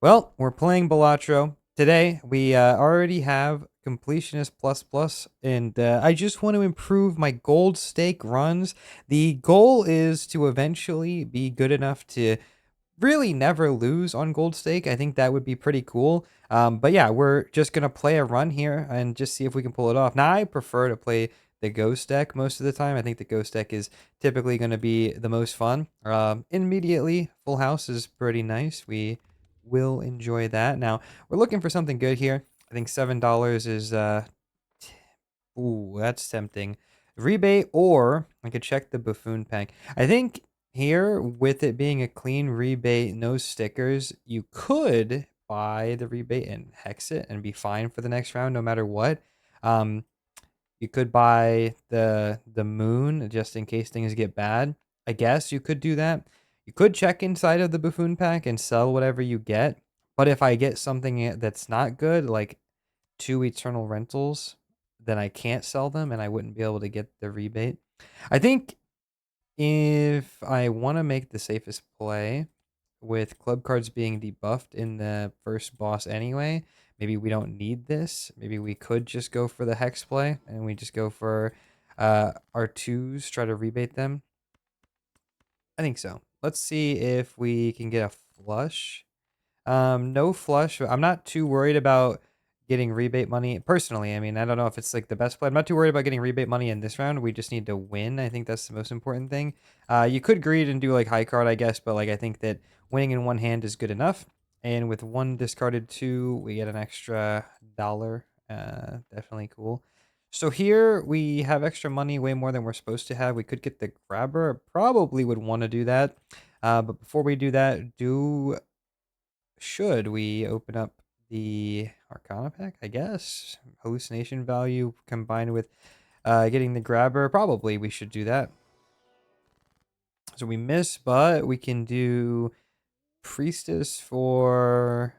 Well, we're playing Balatro. Today, we already have Completionist Plus Plus, and I just want to improve my gold stake runs. The goal is to eventually be good enough to really never lose on gold stake. I think that would be pretty cool. But yeah, we're just going to play a run here and just see if we can pull it off. Now, I prefer to play the ghost deck most of the time. I think the ghost deck is typically going to be the most fun. Immediately, full house is pretty nice. We will enjoy that. Now, we're looking for something good here. I think $7 is t- ooh, that's tempting. Rebate, or I could check the buffoon pack. I think here, with it being a clean rebate, no stickers, you could buy the rebate and hex it and be fine for the next round no matter what. Um, you could buy the moon just in case things get bad. I guess you could do that. You could check inside of the buffoon pack and sell whatever you get. But if I get something that's not good, like two eternal rentals, then I can't sell them and I wouldn't be able to get the rebate. I think if I want to make the safest play with club cards being debuffed in the first boss anyway, maybe we don't need this. Maybe we could just go for the hex play and we just go for our twos, try to rebate them. I think so. Let's see if we can get a flush. No flush. I'm not too worried about getting rebate money personally. I mean, I don't know if it's like the best play. I'm not too worried about getting rebate money in this round. We just need to win. I think that's the most important thing. You could greed and do like high card, I guess, but like I think that winning in one hand is good enough. And with one discarded two, we get an extra dollar. Definitely cool. So here we have extra money, way more than we're supposed to have. We could get the grabber. Probably would want to do that. But before we do that, should we open up the Arcana pack? I guess hallucination value combined with getting the grabber. Probably we should do that. So we miss, but we can do priestess for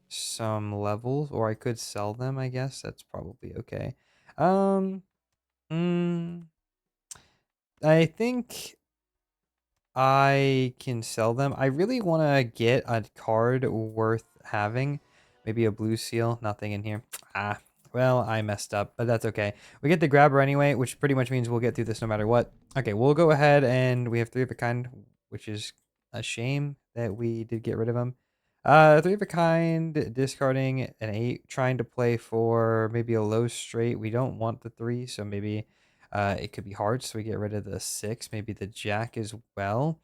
some levels, or I could sell them. I guess that's probably okay. Um, mm, I think I can sell them. I really want to get a card worth having. Maybe a blue seal. Nothing in here. Ah, well, I messed up, but that's okay. We get the grabber anyway, which pretty much means we'll get through this no matter what. Okay, we'll go ahead and we have three of a kind, which is a shame that we did get rid of them. Three of a kind, discarding an 8, trying to play for maybe a low straight. We don't want the 3, so maybe it could be hard, so we get rid of the 6, maybe the jack as well.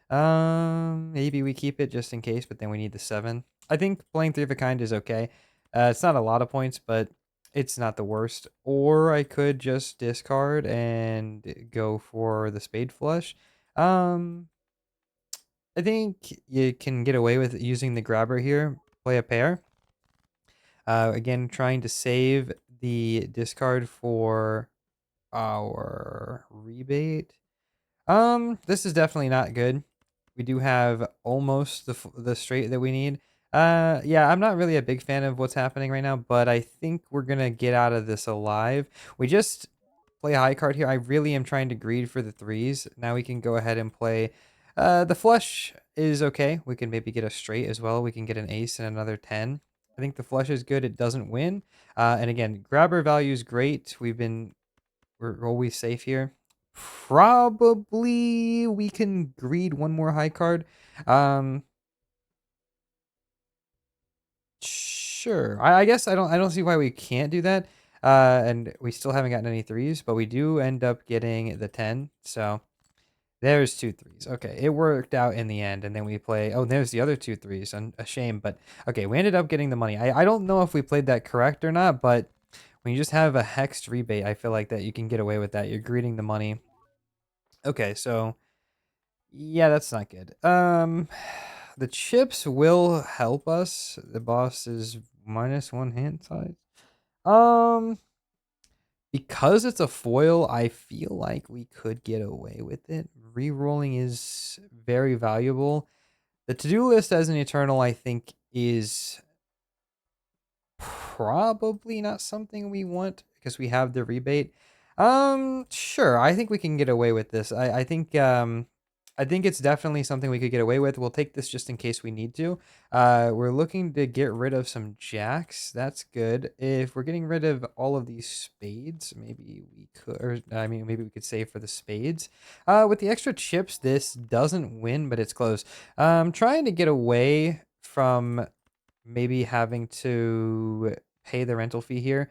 Maybe we keep it just in case, but then we need the 7. I think playing three of a kind is okay. It's not a lot of points, but it's not the worst. Or I could just discard and go for the spade flush. Um, I think you can get away with using the grabber here. Play a pair. Again, trying to save the discard for our rebate. This is definitely not good. We do have almost the straight that we need. Yeah, I'm not really a big fan of what's happening right now, but I think we're gonna get out of this alive. We just play a high card here. I really am trying to greed for the threes. Now we can go ahead and play. The flush is okay. We can maybe get a straight as well. We can get an ace and another 10. I think the flush is good. It doesn't win. And again, grabber value is great. We're always safe here. Probably we can greed one more high card. Um, sure. I guess I don't see why we can't do that. And we still haven't gotten any threes, but we do end up getting the 10. So there's two threes. Okay, it worked out in the end, and then we play. Oh, there's the other two threes. A shame, but okay, we ended up getting the money. I don't know if we played that correct or not, but when you just have a hexed rebate, I feel like that you can get away with that. You're greeting the money. Okay, so yeah, that's not good. The chips will help us. The boss is -1 hand size. Um, because it's a foil, I feel like we could get away with it. Rerolling is very valuable. The to-do list as an eternal, I think, is probably not something we want because we have the rebate. Sure, I think we can get away with this. I think I think it's definitely something we could get away with. We'll take this just in case we need to. We're looking to get rid of some jacks. That's good. If we're getting rid of all of these spades, maybe we could, or I mean, maybe we could save for the spades. With the extra chips, this doesn't win, but it's close. Trying to get away from maybe having to pay the rental fee here.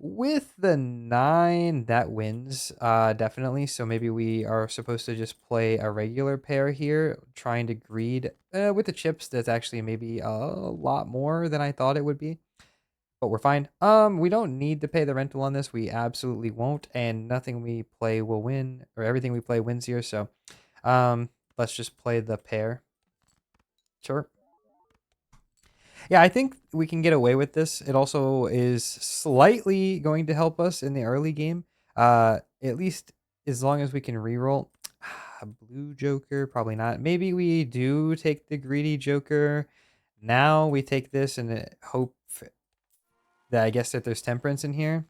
With the 9, that wins, definitely. So maybe we are supposed to just play a regular pair here, trying to greed. With the chips, that's actually maybe a lot more than I thought it would be, but we're fine. We don't need to pay the rental on this. We absolutely won't, and nothing we play will win, or everything we play wins here. So, let's just play the pair. Sure. Yeah, I think we can get away with this. It also is slightly going to help us in the early game. At least as long as we can reroll. A blue joker, probably not. Maybe we do take the greedy joker. Now we take this and hope that I guess that there's temperance in here.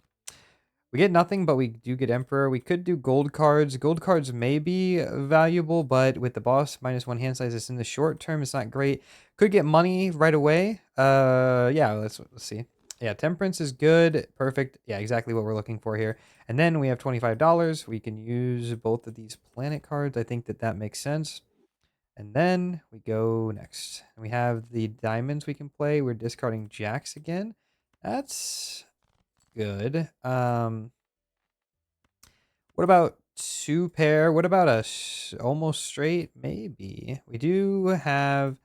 We get nothing, but we do get Emperor. We could do gold cards. Gold cards may be valuable, but with the boss -1 hand size, it's in the short term. It's not great. Could get money right away. Yeah, let's see. Yeah, temperance is good. Perfect. Yeah, exactly what we're looking for here. And then we have $25. We can use both of these planet cards. I think that that makes sense. And then we go next. We have the diamonds we can play. We're discarding jacks again. That's good. What about 2 pair? What about a almost straight? Maybe. We do have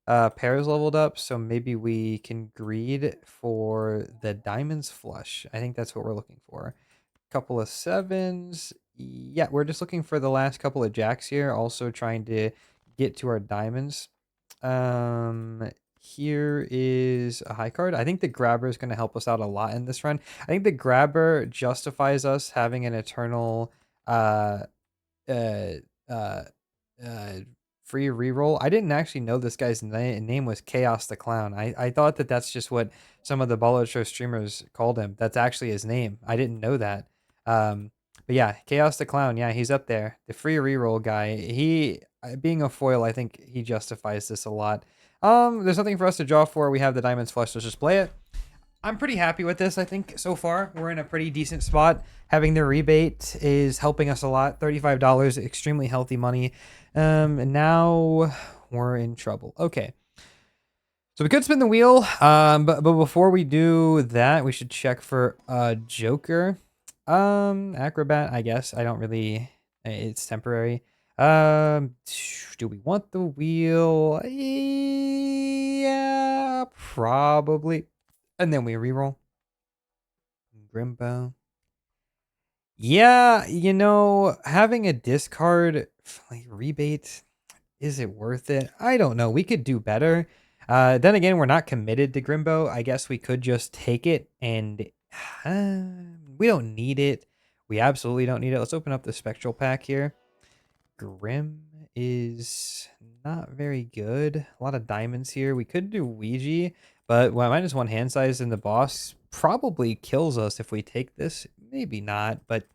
pairs leveled up, so maybe we can greed for the diamonds flush. I think that's what we're looking for. Couple of 7s. Yeah, we're just looking for the last couple of jacks here, also trying to get to our diamonds. Here is a high card. I think the grabber is going to help us out a lot in this run. I think the grabber justifies us having an eternal uh uh uh uh free reroll. I didn't actually know this guy's name was Chaos the Clown. I thought that that's just what some of the Balatro streamers called him. That's actually his name. I didn't know that. Um but yeah, Chaos the Clown, yeah, he's up there. The free reroll guy. He being a foil, I think he justifies this a lot. There's nothing for us to draw for. We have the diamonds flush. Let's just play it. I'm pretty happy with this. I think so far we're in a pretty decent spot. Having the rebate is helping us a lot. $35, extremely healthy money. And now we're in trouble. Okay. So we could spin the wheel, but before we do that, we should check for a Joker. Acrobat, I guess. I don't really. It's temporary. Do we want the wheel? Yeah, probably. And then we reroll. Grimbo. Yeah, having a discard like rebate, is it worth it? I don't know. We could do better. Then again, we're not committed to Grimbo. I guess we could just take it and we don't need it. We absolutely don't need it. Let's open up the spectral pack here. Grim is not very good. A lot of diamonds here. We could do Ouija, but well, -1 hand size in the boss probably kills us if we take this. Maybe not, but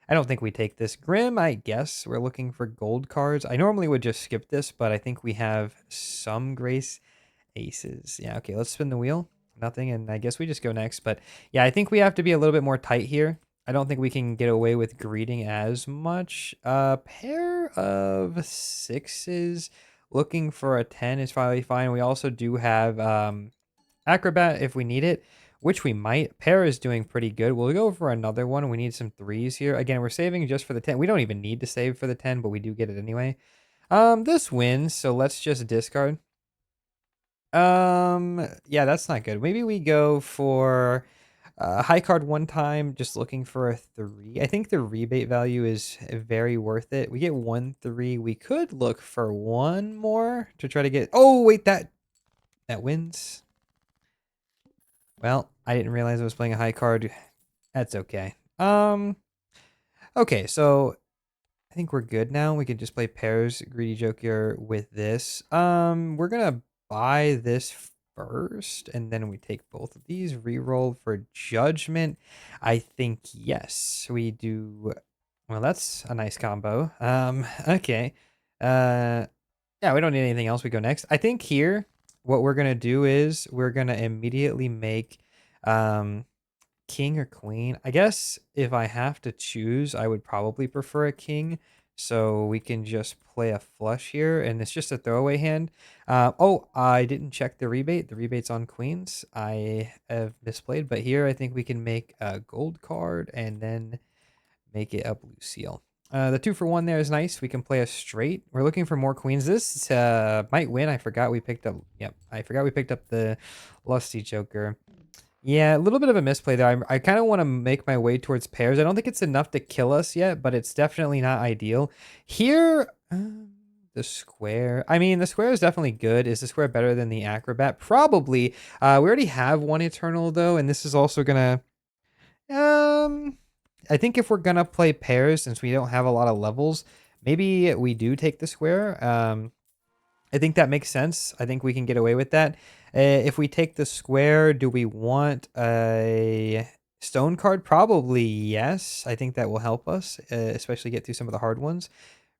I don't think we take this. Grim, I guess. We're looking for gold cards. I normally would just skip this, but I think we have some grace aces. Yeah, okay, let's spin the wheel. Nothing, and I guess we just go next. But yeah, I think we have to be a little bit more tight here. I don't think we can get away with greeting as much. Pair of 6s. Looking for a 10 is probably fine. We also do have acrobat if we need it, which we might. Pair is doing pretty good. We'll go for another one. We need some 3s here. Again, we're saving just for the 10. We don't even need to save for the 10, but we do get it anyway. This wins, so let's just discard. Yeah, that's not good. Maybe we go for high card one time, just looking for a 3. I think the rebate value is very worth it. We get 1 3. We could look for one more to try to get. Oh wait, that wins. Well, I didn't realize I was playing a high card. That's okay. Okay, so I think we're good now. We can just play pairs greedy joker with this. We're gonna buy this first, and then we take both of these. Reroll for judgment. I think yes, we do. Well, that's a nice combo. Okay. Uh, yeah, we don't need anything else. We go next. I think here, what we're gonna do is we're gonna immediately make, um, king or queen. I guess if I have to choose, I would probably prefer a king. So we can just play a flush here, and it's just a throwaway hand. Oh, I didn't check the rebate. The rebate's on queens. I have misplayed, but here I think we can make a gold card and then make it a blue seal. The 2-for-1 there is nice. We can play a straight. We're looking for more queens. This might win. I forgot we picked up. Yep, I forgot we picked up the lusty joker. Yeah, a little bit of a misplay there. I kind of want to make my way towards pairs. I don't think it's enough to kill us yet, but it's definitely not ideal. Here, the square. I mean, the square is definitely good. Is the square better than the acrobat? Probably. We already have one eternal though, and this is also gonna. I think if we're gonna play pairs, since we don't have a lot of levels, maybe we do take the square. I think that makes sense. I think we can get away with that. If we take the square, do we want a stone card? Probably yes. I think that will help us, especially get through some of the hard ones.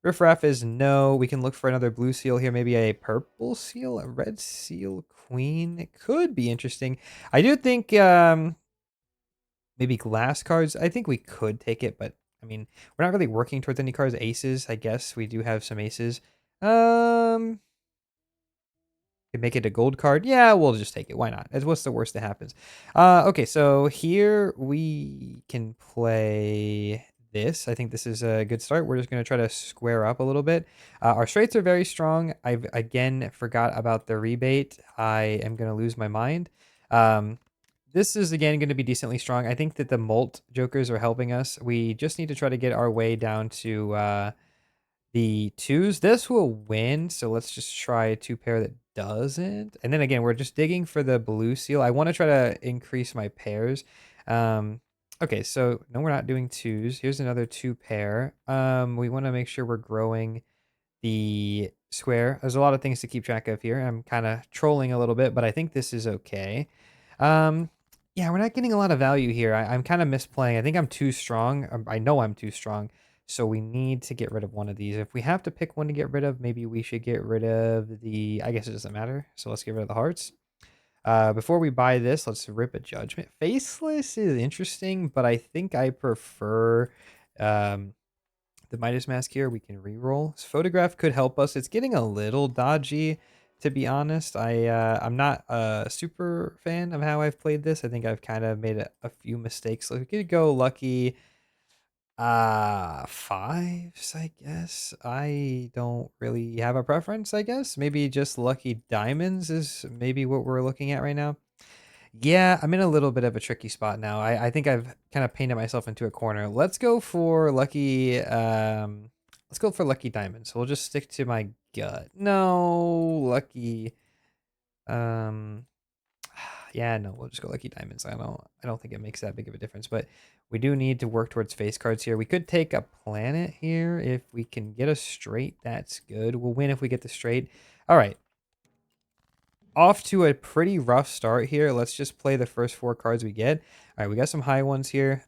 Riffraff is no. We can look for another blue seal here. Maybe a purple seal, a red seal, queen. It could be interesting. I do think maybe glass cards. I think we could take it, but I mean, we're not really working towards any cards. Aces, I guess we do have some aces. Could make it a gold card. Yeah, we'll just take it. Why not? What's the worst that happens? Okay, so here we can play this. I think this is a good start. We're just going to try to square up a little bit. Our straights are very strong. I've again forgot about the rebate. I am going to lose my mind. This is again going to be decently strong. I think that the molt jokers are helping us. We just need to try to get our way down to the twos. This will win, so let's just try a two pair that doesn't. And then again, we're just digging for the blue seal. I want to try to increase my pairs. Okay, so no, we're not doing twos. Here's another two pair. We want to make sure we're growing the square. There's a lot of things to keep track of here. I'm kind of trolling a little bit, but I think this is okay. Um, yeah, we're not getting a lot of value here. I'm kind of misplaying. I think I'm too strong. I know I'm too strong. So we need to get rid of one of these. If we have to pick one to get rid of, maybe we should get rid of the, I guess it doesn't matter. So let's get rid of the hearts. Before we buy this, let's rip a judgment. Faceless is interesting, but I think I prefer um, the Midas Mask here. We can re-roll. This photograph could help us. It's getting a little dodgy, to be honest. I'm not a super fan of how I've played this. I think I've kind of made a few mistakes. So we could go lucky fives, I guess. I don't really have a preference, I guess. Maybe just lucky diamonds is maybe what we're looking at right now. Yeah, I'm in a little bit of a tricky spot now. I think I've kind of painted myself into a corner. Let's go for lucky diamonds. We'll just stick to my gut. No, lucky um yeah, no, we'll just go lucky diamonds. I don't think it makes that big of a difference, but we do need to work towards face cards here. We could take a planet here if we can get a straight. That's good. We'll win if we get the straight. All right. Off to a pretty rough start here. Let's just play the first four cards we get. All right, we got some high ones here.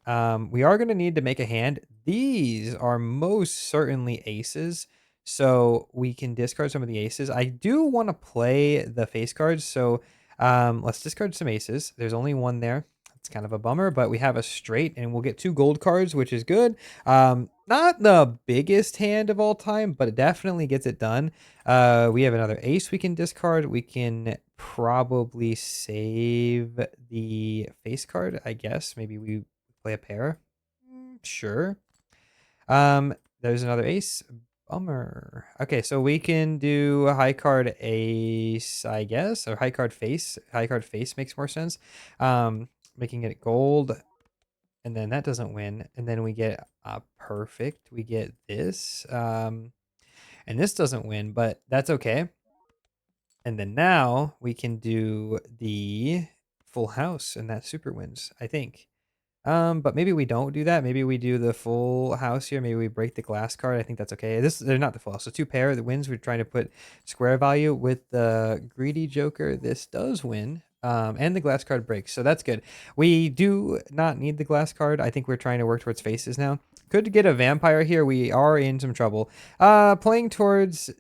We are going to need to make a hand. These are most certainly aces, so we can discard some of the aces. I do want to play the face cards, so let's discard some aces. There's only one there. It's kind of a bummer, but we have a straight, and we'll get two gold cards, which is good. Not the biggest hand of all time, but it definitely gets it done. We have another ace we can discard. We can probably save the face card, I guess. Maybe we play a pair. Sure. There's another ace. Bummer. Okay, so we can do a high card ace, I guess, or high card face. High card face makes more sense. Making it gold, and then that doesn't win. And then we get perfect. We get this. And this doesn't win, but that's okay. And then now we can do the full house, and that super wins, I think. But maybe we don't do that. Maybe we do the full house here. Maybe we break the glass card. I think that's okay. They're not the full house. So two pair that wins. We're trying to put square value with the greedy joker. This does win. And the glass card breaks, so that's good. We do not need the glass card. I think we're trying to work towards faces now. Could get a vampire here. We are in some trouble. Playing towards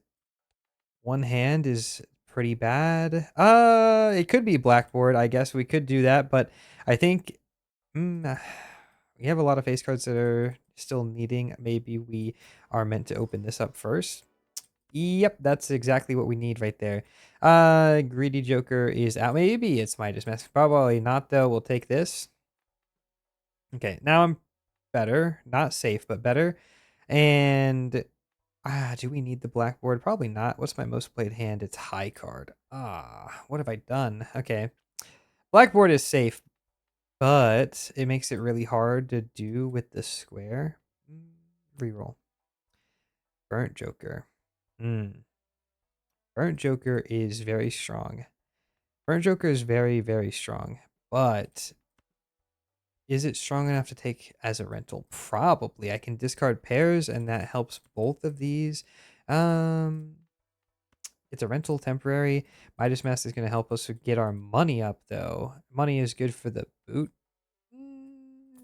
one hand is pretty bad. It could be blackboard. I guess we could do that, but I think we have a lot of face cards that are still needing. Maybe we are meant to open this up first. Yep, that's exactly what we need right there. Greedy Joker is out. Maybe it's Midas Mask. Probably not, though. We'll take this. Okay, now I'm better. Not safe, but better. And do we need the blackboard? Probably not. What's my most played hand? It's high card. What have I done? Okay. Blackboard is safe, but it makes it really hard to do with the square. Reroll. Burnt Joker. Burnt Joker is very strong. Burnt Joker is very, very strong. But is it strong enough to take as a rental? Probably. I can discard pairs, and that helps both of these. It's a rental temporary. Midas Mask is going to help us get our money up, though. Money is good for the boot.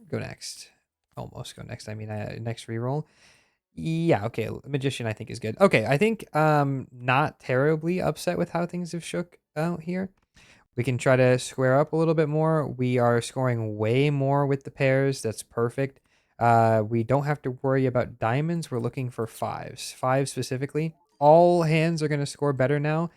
Go next. Almost go next. I mean, next reroll. Yeah, okay. Magician, I think, is good. Okay, I think not terribly upset with how things have shook out here. We can try to square up a little bit more. We are scoring way more with the pairs. That's perfect. We don't have to worry about diamonds. We're looking for fives. Five specifically. All hands are going to score better now.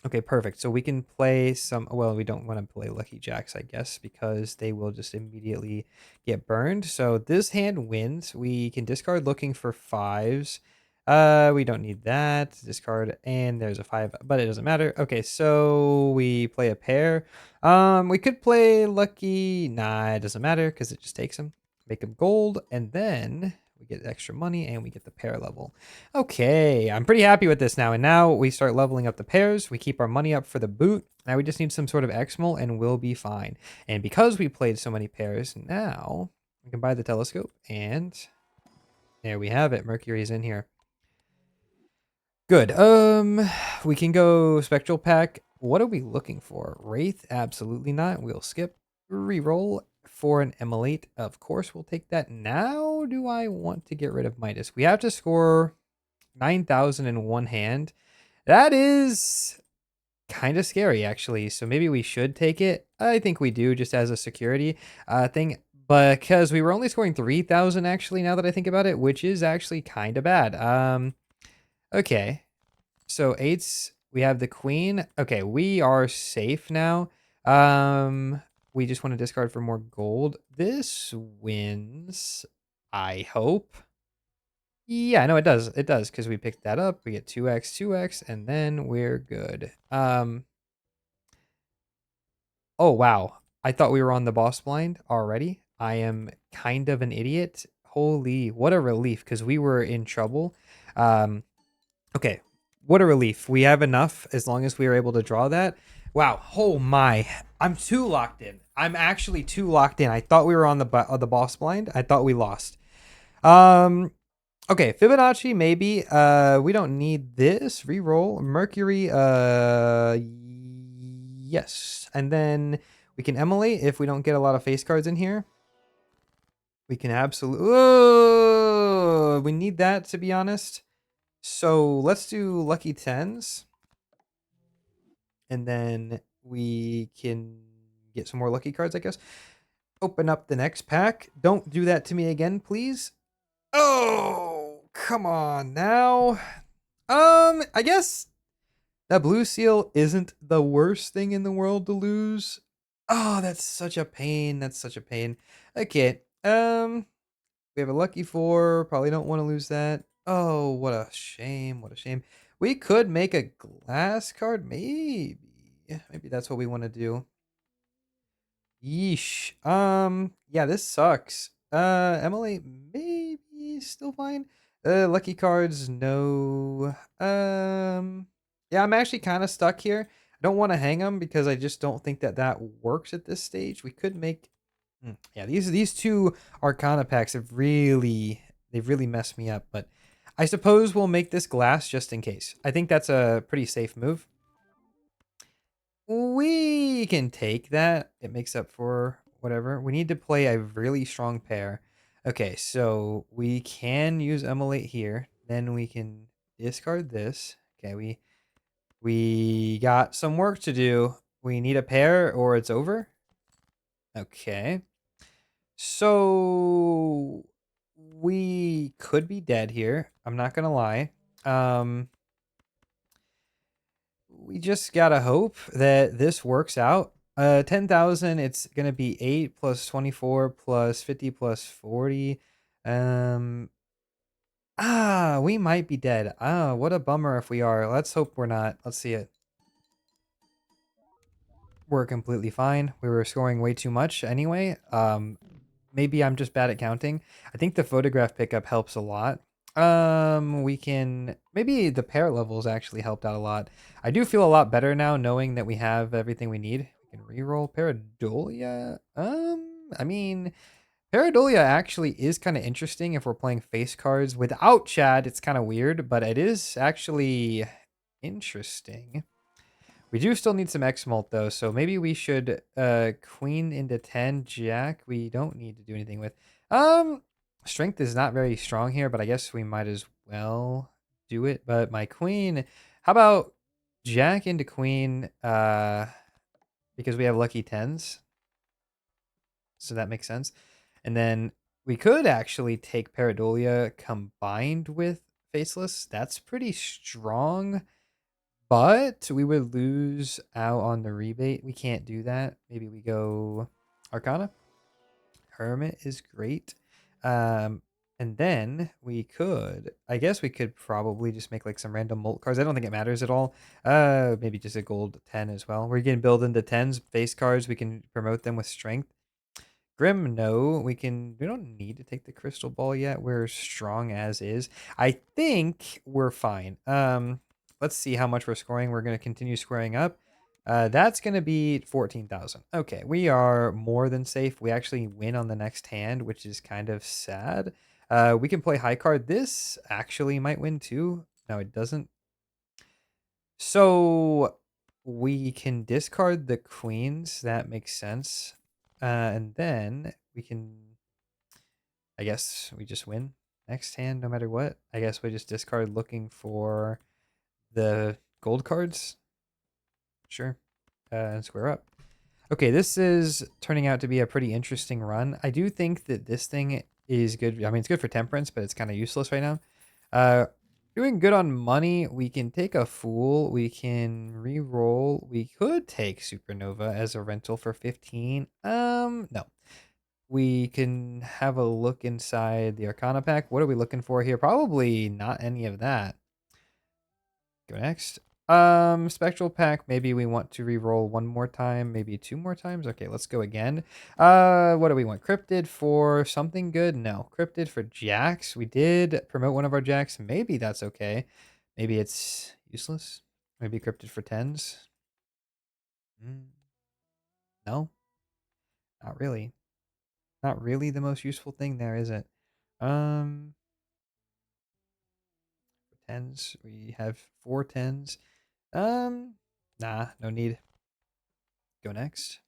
Okay, perfect. So we can play some, well, we don't want to play Lucky Jacks, I guess, because they will just immediately get burned. So this hand wins. We can discard looking for fives. We don't need that. Discard, and there's a five, but it doesn't matter. Okay, so we play a pair. We could play Lucky. Nah, it doesn't matter because it just takes them. Make them gold, and then we get extra money and we get the pair level. Okay, I'm pretty happy with this now. And now we start leveling up the pairs. We keep our money up for the boot. Now we just need some sort of Exmal and we'll be fine. And because we played so many pairs, now we can buy the telescope. And there we have it. Mercury's in here. Good. We can go Spectral Pack. What are we looking for? Wraith? Absolutely not. We'll skip. Reroll for an Emulate. Of course, we'll take that. Now, do I want to get rid of Midas? We have to score 9,000 in one hand. That is kind of scary, actually. So maybe we should take it. I think we do, just as a security thing. Because we were only scoring 3,000, actually, now that I think about it, which is actually kind of bad. Okay. So eights, we have the queen. Okay, we are safe now. We just want to discard for more gold. This wins, I hope. Yeah, no, it does. It does, because we picked that up. We get 2x, 2x, and then we're good. Oh, wow. I thought we were on the boss blind already. I am kind of an idiot. Holy, what a relief, because we were in trouble. Okay, what a relief. We have enough as long as we were able to draw that. Wow. Oh my. I'm too locked in. I'm actually too locked in. I thought we were on the boss blind. I thought we lost. Okay, Fibonacci maybe. We don't need this. Reroll. Mercury, yes. And then we can emulate if we don't get a lot of face cards in here. We can absolutely. Oh, we need that, to be honest. So let's do lucky tens. And then we can get some more lucky cards, I guess. Open up the next pack. Don't do that to me again, please. Oh, come on now. I guess that blue seal isn't the worst thing in the world to lose. Oh, that's such a pain. That's such a pain. Okay. We have a lucky four. Probably don't want to lose that. Oh, what a shame. What a shame. We could make a glass card. Maybe. Maybe that's what we want to do. Yeesh. Yeah, this sucks. Emily, maybe still fine. Lucky cards, no. Yeah, I'm actually kind of stuck here. I don't want to hang them because I just don't think that that works at this stage. We could make, yeah, these two Arcana packs they've really messed me up. But I suppose we'll make this glass just in case. I think that's a pretty safe move. We can take that. It makes up for whatever. We need to play a really strong pair. Okay, so we can use Immolate here. Then we can discard this. Okay, we got some work to do. We need a pair or it's over. Okay. So we could be dead here. I'm not gonna lie. Um we just gotta hope that this works out. 10,000, it's gonna be 8 plus 24 plus 50 plus 40. Um, we might be dead. What a bummer if we are. Let's hope we're not. Let's see it. We're completely fine. We were scoring way too much anyway. Maybe I'm just bad at counting. I think the photograph pickup helps a lot. We can maybe the pair levels actually helped out a lot. I do feel a lot better now knowing that we have everything we need. We can reroll Paradolia. I mean, Paradolia actually is kind of interesting if we're playing face cards without Chad. It's kind of weird, but it is actually interesting. We do still need some X-Molt though, so maybe we should queen into 10 jack. We don't need to do anything with. Strength is not very strong here, but I guess we might as well do it. But my queen, how about jack into queen because we have lucky 10s. So that makes sense. And then we could actually take Paradolia combined with Faceless. That's pretty strong. But we would lose out on the rebate. We can't do that. Maybe we go Arcana. Hermit is great. And then we could, I guess we could probably just make like some random molt cards. I don't think it matters at all. Maybe just a gold 10 as well. We're going to build into 10s, face cards. We can promote them with strength. Grim, no, we don't need to take the crystal ball yet. We're strong as is. I think we're fine. Let's see how much we're scoring. We're going to continue squaring up. That's going to be 14,000. Okay, we are more than safe. We actually win on the next hand, which is kind of sad. We can play high card. This actually might win too. No, it doesn't. So we can discard the queens. That makes sense. And then we can, I guess we just win next hand no matter what. I guess we just discard looking for the gold cards. Sure. And square up. Okay, this is turning out to be a pretty interesting run. I do think that this thing is good. I mean, it's good for temperance, but it's kind of useless right now. Doing good on money. We can take a fool. We can re-roll. We could take supernova as a rental for 15. No. We can have a look inside the Arcana pack. What are we looking for here? Probably not any of that. Go next. Spectral pack. Maybe we want to re-roll one more time, maybe two more times. Okay, let's go again. What do we want? Cryptid for something good? No. Cryptid for jacks. We did promote one of our jacks. Maybe that's okay. Maybe it's useless. Maybe cryptid for tens. No, not really. Not really the most useful thing there, is it? Um, tens. We have 4 tens. Nah, no need. Go next.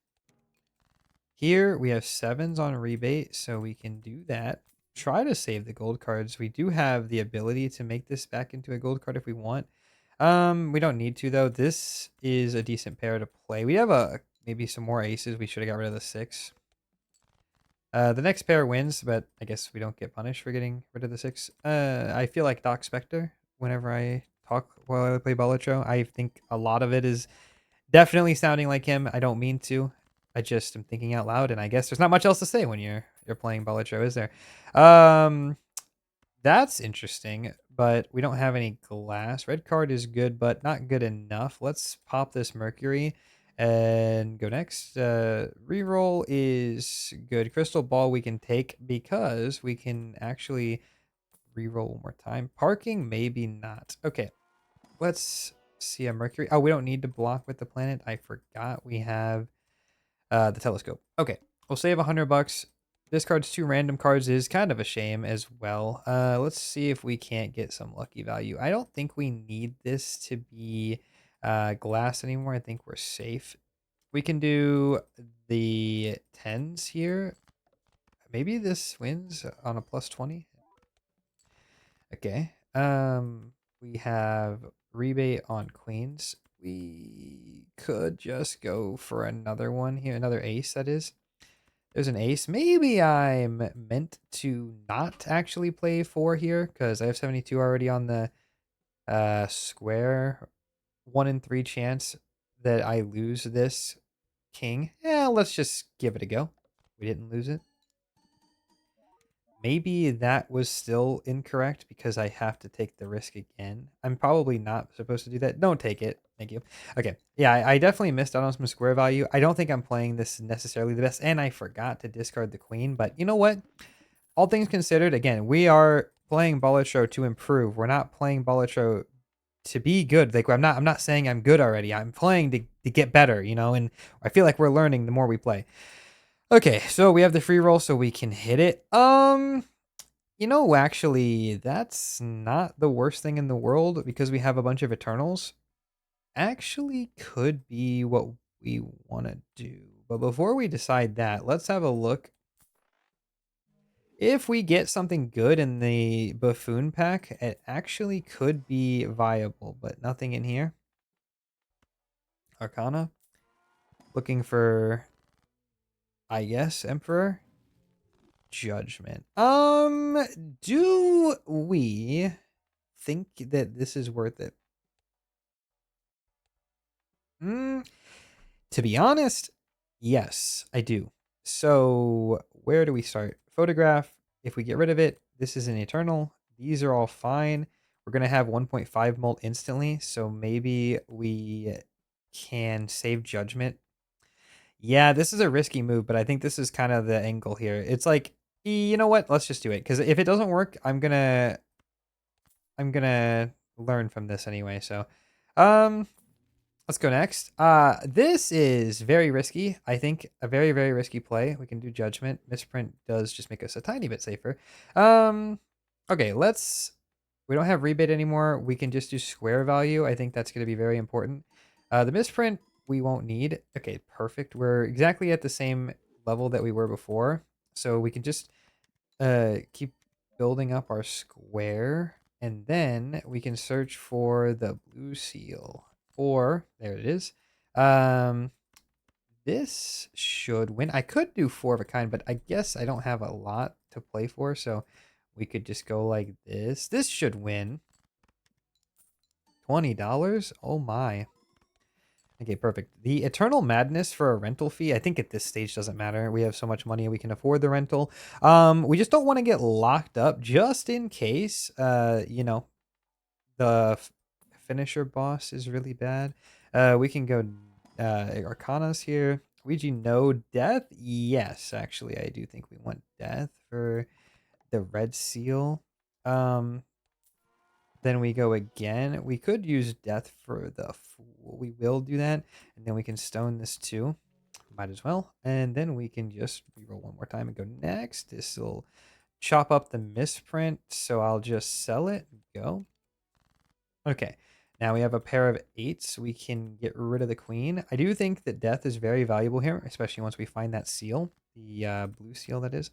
Here we have 7s on rebate, so we can do that. Try to save the gold cards. We do have the ability to make this back into a gold card if we want. We don't need to though. This is a decent pair to play. We have maybe some more aces. We should have got rid of the 6. The next pair wins, but I guess we don't get punished for getting rid of the 6. I feel like Doc Spectre whenever I talk while I play Balatro. I think a lot of it is definitely sounding like him. I don't mean to. I just am thinking out loud, and I guess there's not much else to say when you're playing Balatro, is there? That's interesting, but we don't have any glass. Red card is good, but not good enough. Let's pop this Mercury and go next. Reroll is good. Crystal Ball we can take because we can actually reroll one more time. Parking, maybe not. Okay, let's see a Mercury. Oh, we don't need to block with the planet. I forgot we have the telescope. Okay, we'll save $100. Discards 2 random cards is kind of a shame as well. Let's see if we can't get some lucky value. I don't think we need this to be glass anymore. I think we're safe. We can do the 10s here. Maybe this wins on a plus 20. Okay. We have rebate on queens. We could just go for another one here, another ace, that is. There's an ace. Maybe I'm meant to not actually play 4 here because I have 72 already on the square. 1 in 3 chance that I lose this king. Yeah, let's just give it a go. We didn't lose it. Maybe that was still incorrect because I have to take the risk again. I'm probably not supposed to do that. Don't take it. Thank you. Okay. Yeah, I definitely missed out on some square value. I don't think I'm playing this necessarily the best, and I forgot to discard the queen. But you know what? All things considered, again, we are playing Balatro to improve. We're not playing Balatro to be good. Like I'm not saying I'm good already. I'm playing to get better, and I feel like we're learning the more we play. Okay, so we have the free roll so we can hit it. Actually, that's not the worst thing in the world because we have a bunch of Eternals. Actually, could be what we want to do. But before we decide that, let's have a look. If we get something good in the Buffoon pack, it actually could be viable, but nothing in here. Arcana. Looking for, I guess, Emperor. Judgment. Do we think that this is worth it? To be honest, yes, I do. So where do we start? Photograph. If we get rid of it, this is an eternal. These are all fine. We're going to have 1.5 molt instantly. So maybe we can save judgment. Yeah, this is a risky move, but I think this is kind of the angle here. It's like, you know what? Let's just do it. Because if it doesn't work, I'm gonna learn from this anyway. So, um, let's go next. This is very risky. I think a very, very risky play. We can do judgment. Misprint does just make us a tiny bit safer. Okay, we don't have rebate anymore. We can just do square value. I think that's going to be very important. The misprint we won't need. Okay, perfect. We're exactly at the same level that we were before. So we can just keep building up our square, and then we can search for the blue seal. Or there it is. This should win. I could do 4 of a kind, but I guess I don't have a lot to play for, so we could just go like this. This should win. $20. Oh my. Okay, perfect. The Eternal Madness for a rental fee, I think at this stage doesn't matter. We have so much money we can afford the rental. We just don't want to get locked up just in case, the finisher boss is really bad. We can go Arcanas here. Ouija, no death? Yes, actually, I do think we want death for the red seal. Then we go again. We could use death for the fool. We will do that. And then we can stone this too. Might as well. And then we can just reroll one more time and go next. This will chop up the misprint. So I'll just sell it and go. Okay. Now we have a pair of 8s. We can get rid of the queen. I do think that death is very valuable here, especially once we find that seal. The blue seal, that is.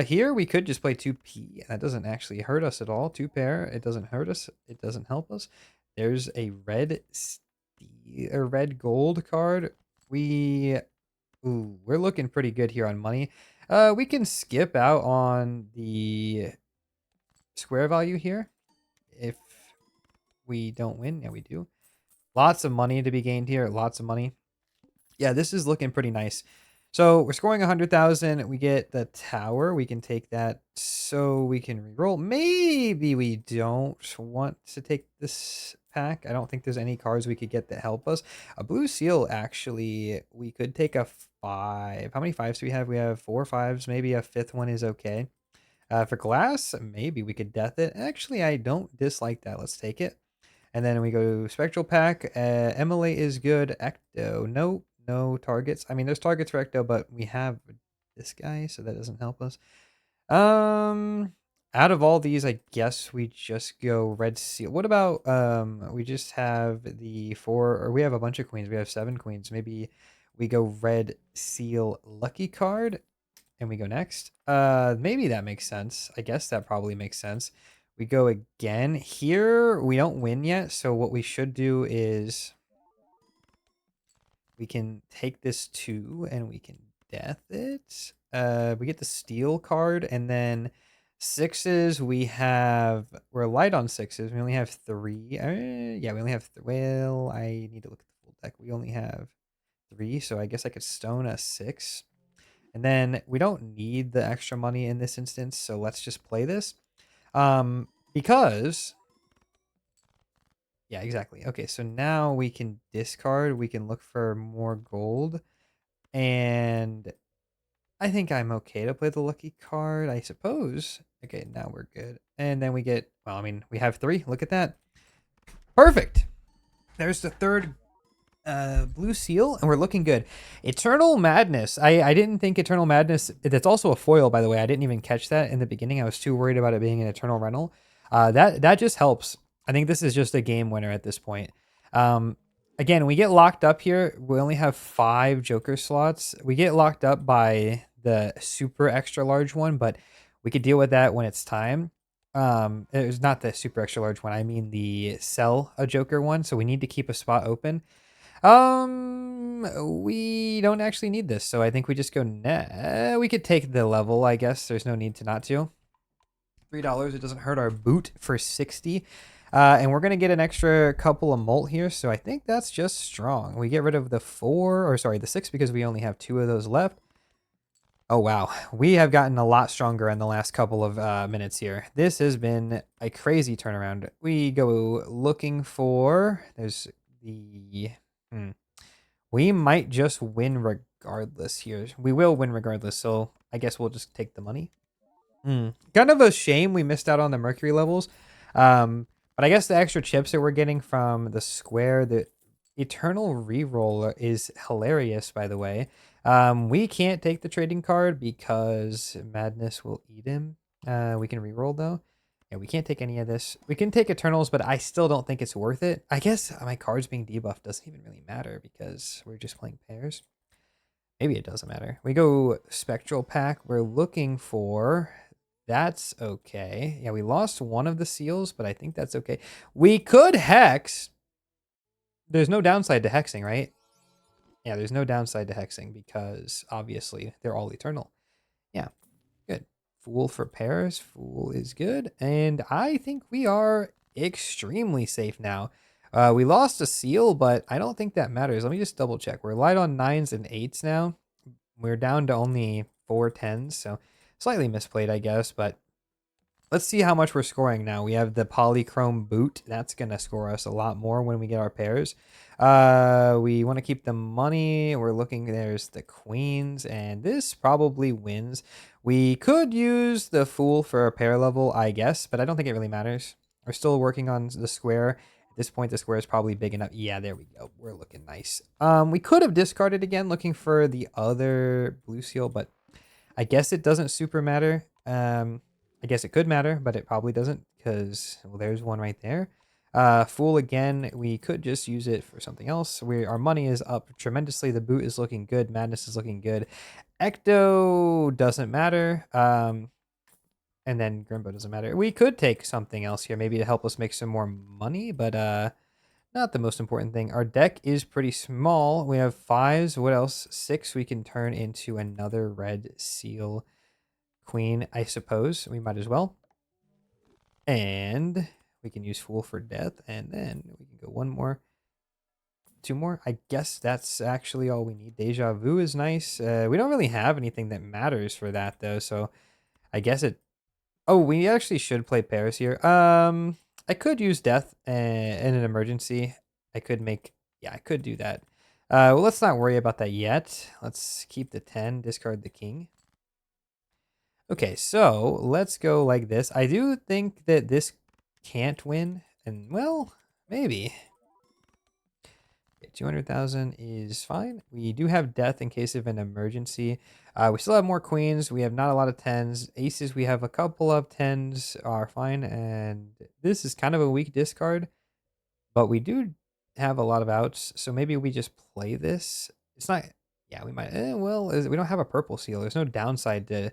Here we could just play 2p. That doesn't actually hurt us at all. 2 pair. It doesn't hurt us. It doesn't help us. There's a red gold card. We're looking pretty good here on money. We can skip out on the square value here if we don't win. Yeah, we do. Lots of money to be gained here. Lots of money. Yeah, this is looking pretty nice. So we're scoring 100,000. We get the tower. We can take that so we can reroll. Maybe we don't want to take this pack. I don't think there's any cards we could get that help us. A blue seal, actually, we could take a 5. How many 5s do we have? We have 4 5s. Maybe a 5th one is okay. For glass, maybe we could death it. Actually, I don't dislike that. Let's take it. And then we go spectral pack. MLA is good. Ecto, no targets. I mean, there's targets for Ecto, but we have this guy, so that doesn't help us. Out of all these, I guess we just go red seal. What about we just have the 4, or we have a bunch of queens. We have 7 queens. Maybe we go red seal lucky card and we go next. Maybe that makes sense. I guess that probably makes sense. We go again. Here we don't win yet, so what we should do is we can take this 2 and we can death it. We get the steel card, and then 6s we're light on 6s. We only have 3. Yeah, we only have well, I need to look at the full deck. We only have 3, so I guess I could stone a 6. And then we don't need the extra money in this instance, so let's just play this. Because yeah, exactly. Okay, so now we can discard, we can look for more gold. And I think I'm okay to play the lucky card, I suppose. Okay, now we're good. And then we get, well, I mean, we have 3. Look at that. Perfect. There's the third blue seal, and we're looking good. Eternal Madness. I didn't think Eternal Madness, that's also a foil, by the way. I didn't even catch that in the beginning. I was too worried about it being an Eternal Rental. That just helps. I think this is just a game winner at this point. Again, we get locked up here. We only have 5 Joker slots. We get locked up by the super extra large one, but we could deal with that when it's time. It's not the super extra large one. I mean the sell a Joker one. So we need to keep a spot open. We don't actually need this, so I think we just go net. We could take the level, I guess. There's no need to not to. $3, it doesn't hurt our boot for 60. And we're gonna get an extra couple of molt here, so I think that's just strong. We get rid of the 4, or sorry, the 6, because we only have 2 of those left. Oh wow, we have gotten a lot stronger in the last couple of minutes here. This has been a crazy turnaround. We go looking for, there's the we might just win regardless here. We will win regardless, so I guess we'll just take the money. Kind of a shame we missed out on the mercury levels. But I guess the extra chips that we're getting from the square, the eternal reroll is hilarious, by the way. We can't take the trading card because Madness will eat him. We can reroll though. Yeah, we can't take any of this. We can take Eternals, but I still don't think it's worth it. I guess my cards being debuffed doesn't even really matter because we're just playing pairs. Maybe it doesn't matter. We go Spectral Pack. We're looking for... That's okay. Yeah, we lost one of the seals, but I think that's okay. We could Hex. There's no downside to hexing, right? Yeah, there's no downside to hexing because obviously they're all eternal. Yeah, good. Fool for pairs. Fool is good. And I think we are extremely safe now. We lost a seal, but I don't think that matters. Let me just double check. We're light on 9s and 8s now. We're down to only 4 10s, so slightly misplayed, I guess, but let's see how much we're scoring now. We have the polychrome boot. That's going to score us a lot more when we get our pairs. We want to keep the money. We're looking, there's the queens, and this probably wins. We could use the fool for a pair level, I guess, but I don't think it really matters. We're still working on the square. At this point, the square is probably big enough. Yeah, there we go. We're looking nice. We could have discarded again looking for the other blue seal, but I guess it doesn't super matter. I guess it could matter, but it probably doesn't because, well, there's one right there. Fool again, we could just use it for something else. Our money is up tremendously. The boot is looking good. Madness is looking good. Ecto doesn't matter. And then Grimbo doesn't matter. We could take something else here, maybe to help us make some more money, but not the most important thing. Our deck is pretty small. We have 5s. What else? 6 we can turn into another red seal queen, I suppose. We might as well. And we can use Fool for death. And then we can go 1 more. 2 more. I guess that's actually all we need. Deja Vu is nice. We don't really have anything that matters for that, though. So I guess it... Oh, we actually should play Paris here. I could use death in an emergency. I could make... Yeah, I could do that. Well, let's not worry about that yet. Let's keep the 10, discard the king. Okay, so let's go like this. I do think that this can't win. And, well, maybe. Okay, 200,000 is fine. We do have death in case of an emergency. We still have more queens. We have not a lot of tens. Aces, we have a couple of tens are fine. And this is kind of a weak discard, but we do have a lot of outs. So maybe we just play this. It's not, yeah, we might, we don't have a purple seal. There's no downside to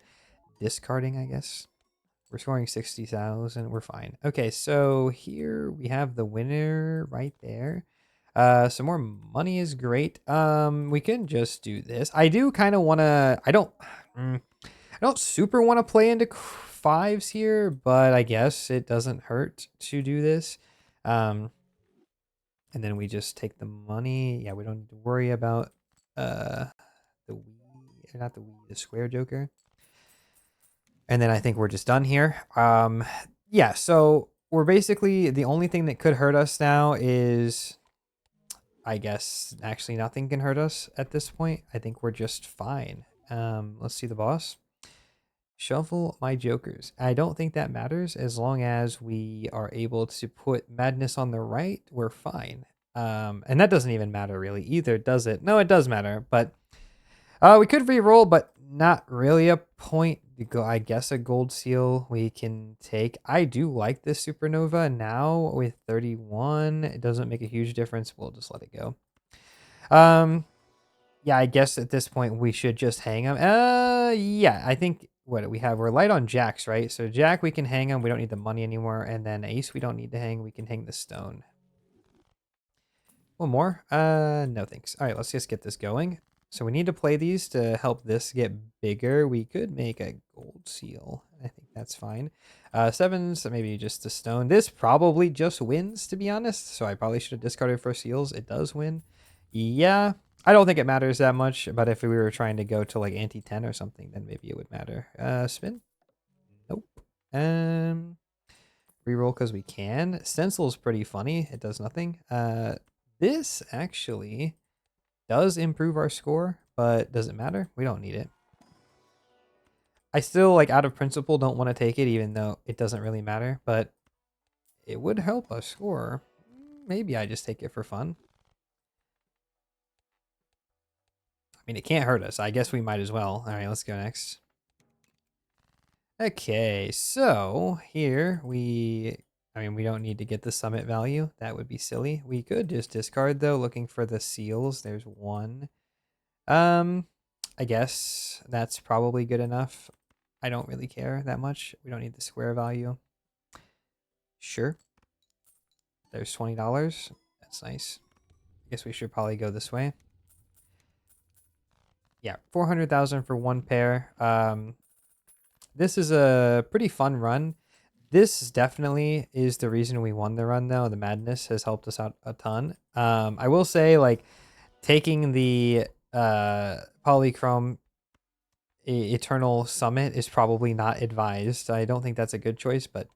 discarding, I guess. We're scoring 60,000. We're fine. Okay, so here we have the winner right there. Some more money is great. We can just do this. I do kind of want to. I don't super want to play into fives here, but I guess it doesn't hurt to do this. And then we just take the money. Yeah, we don't need to worry about the Wii, not the Wii, the square joker. And then I think we're just done here. Yeah, so we're basically, the only thing that could hurt us now is, I guess, actually nothing can hurt us at this point. I think we're just fine. Let's see the boss. Shuffle my jokers. I don't think that matters as long as we are able to put madness on the right, we're fine. And that doesn't even matter really either, does it? No, it does matter, but we could re-roll, but not really a point to go. I guess a gold seal we can take. I do like this supernova now with 31. It doesn't make a huge difference. We'll just let it go. Yeah, I guess at this point we should just hang him. Yeah, I think what do we have? We're light on jacks, right? So jack we can hang him. We don't need the money anymore. And then ace we don't need to hang. We can hang the stone. One more. No thanks. All right, let's just get this going. So we need to play these to help this get bigger. We could make a gold seal. I think that's fine. Sevens, maybe just a stone. This probably just wins, to be honest. So I probably should have discarded for seals. It does win. Yeah, I don't think it matters that much. But if we were trying to go to like ante-10 or something, then maybe it would matter. Spin? Nope. Reroll because we can. Stencil's pretty funny. It does nothing. This actually does improve our score, but does it matter? We don't need it. I still, like, out of principle, don't want to take it, even though it doesn't really matter, but it would help us score. Maybe I just take it for fun. I mean, it can't hurt us. I guess we might as well. All right, let's go next. Okay, so here I mean, we don't need to get the summit value. That would be silly. We could just discard, though, looking for the seals. There's one. I guess that's probably good enough. I don't really care that much. We don't need the square value. Sure. There's $20. That's nice. I guess we should probably go this way. Yeah, 400,000 for one pair. This is a pretty fun run. This definitely is the reason we won the run, though. The madness has helped us out a ton. I will say, like, taking the polychrome eternal summit is probably not advised. I don't think that's a good choice, but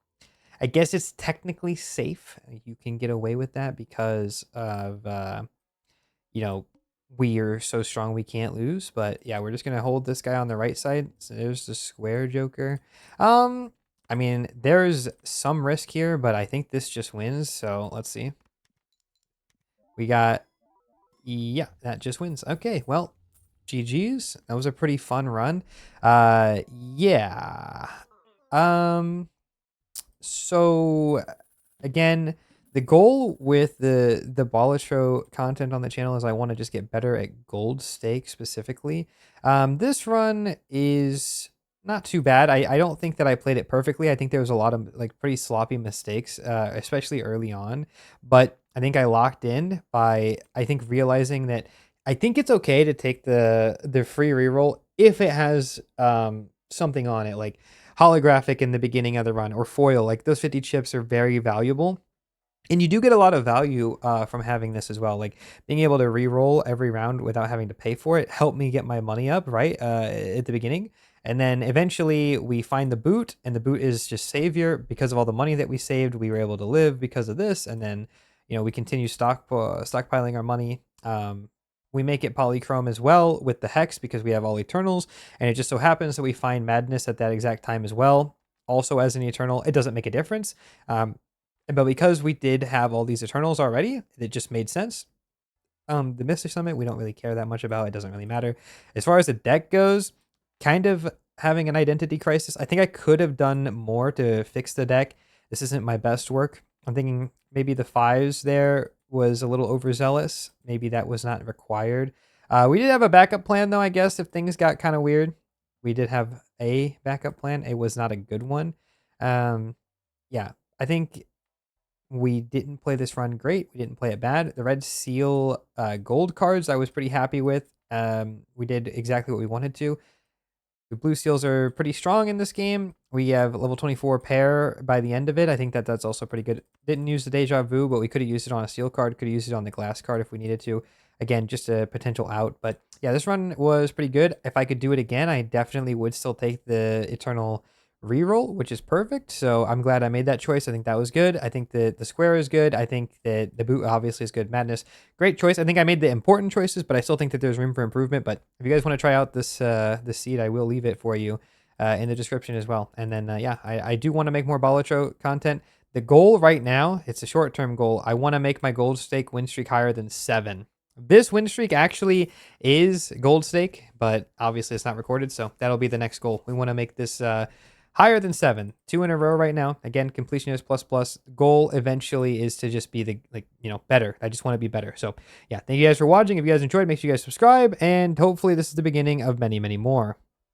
I guess it's technically safe. You can get away with that because of you know, we are so strong we can't lose. But yeah, we're just gonna hold this guy on the right side. So there's the square joker. I mean, there's some risk here, but I think this just wins. So let's see. We got, yeah, that just wins. Okay, well, GG's. That was a pretty fun run. Yeah. So again, the goal with the Balatro content on the channel is I want to just get better at gold stake specifically. This run is not too bad. I don't think that I played it perfectly. I think there was a lot of like pretty sloppy mistakes, especially early on. But I think I locked in by I think realizing that I think it's okay to take the free reroll if it has something on it like holographic in the beginning of the run or foil. Like those 50 chips are very valuable. And you do get a lot of value from having this as well. Like being able to re-roll every round without having to pay for it helped me get my money up, right, at the beginning. And then eventually we find the boot, and the boot is just savior. Because of all the money that we saved, we were able to live because of this. And then, you know, we continue stockpiling our money. We make it polychrome as well with the hex because we have all eternals. And it just so happens that we find madness at that exact time as well. Also as an eternal, it doesn't make a difference. But because we did have all these Eternals already, it just made sense. The Mystic Summit, we don't really care that much about. It doesn't really matter. As far as the deck goes, kind of having an identity crisis. I think I could have done more to fix the deck. This isn't my best work. I'm thinking maybe the fives there was a little overzealous. Maybe that was not required. We did have a backup plan though, I guess, if things got kind of weird. We did have a backup plan. It was not a good one. Um, yeah, I think we didn't play this run great. We didn't play it bad. The red seal gold cards I was pretty happy with. We did exactly what we wanted to. The blue seals are pretty strong in this game. We have level 24 pair by the end of it. I think that that's also pretty good. Didn't use the deja vu, but we could have used it on a seal card. Could have used it on the glass card if we needed to. Again, just a potential out. But yeah, this run was pretty good. If I could do it again, I definitely would still take the Eternal reroll, which is perfect. So I'm glad I made that choice. I think that was good. I think that the square is good. I think that the boot obviously is good. Madness, great choice. I think I made the important choices, but I still think that there's room for improvement. But if you guys want to try out this seed, I will leave it for you in the description as well. And then yeah, I do want to make more Balatro content. The goal right now, it's a short-term goal. I want to make my gold stake win streak higher than 7. This win streak actually is gold stake, but obviously it's not recorded, so that'll be the next goal. We want to make this higher than 7, 2 in a row right now. Again, completionist plus plus. Goal eventually is to just be the better. I just want to be better. So yeah, thank you guys for watching. If you guys enjoyed, make sure you guys subscribe, and hopefully this is the beginning of many, many more.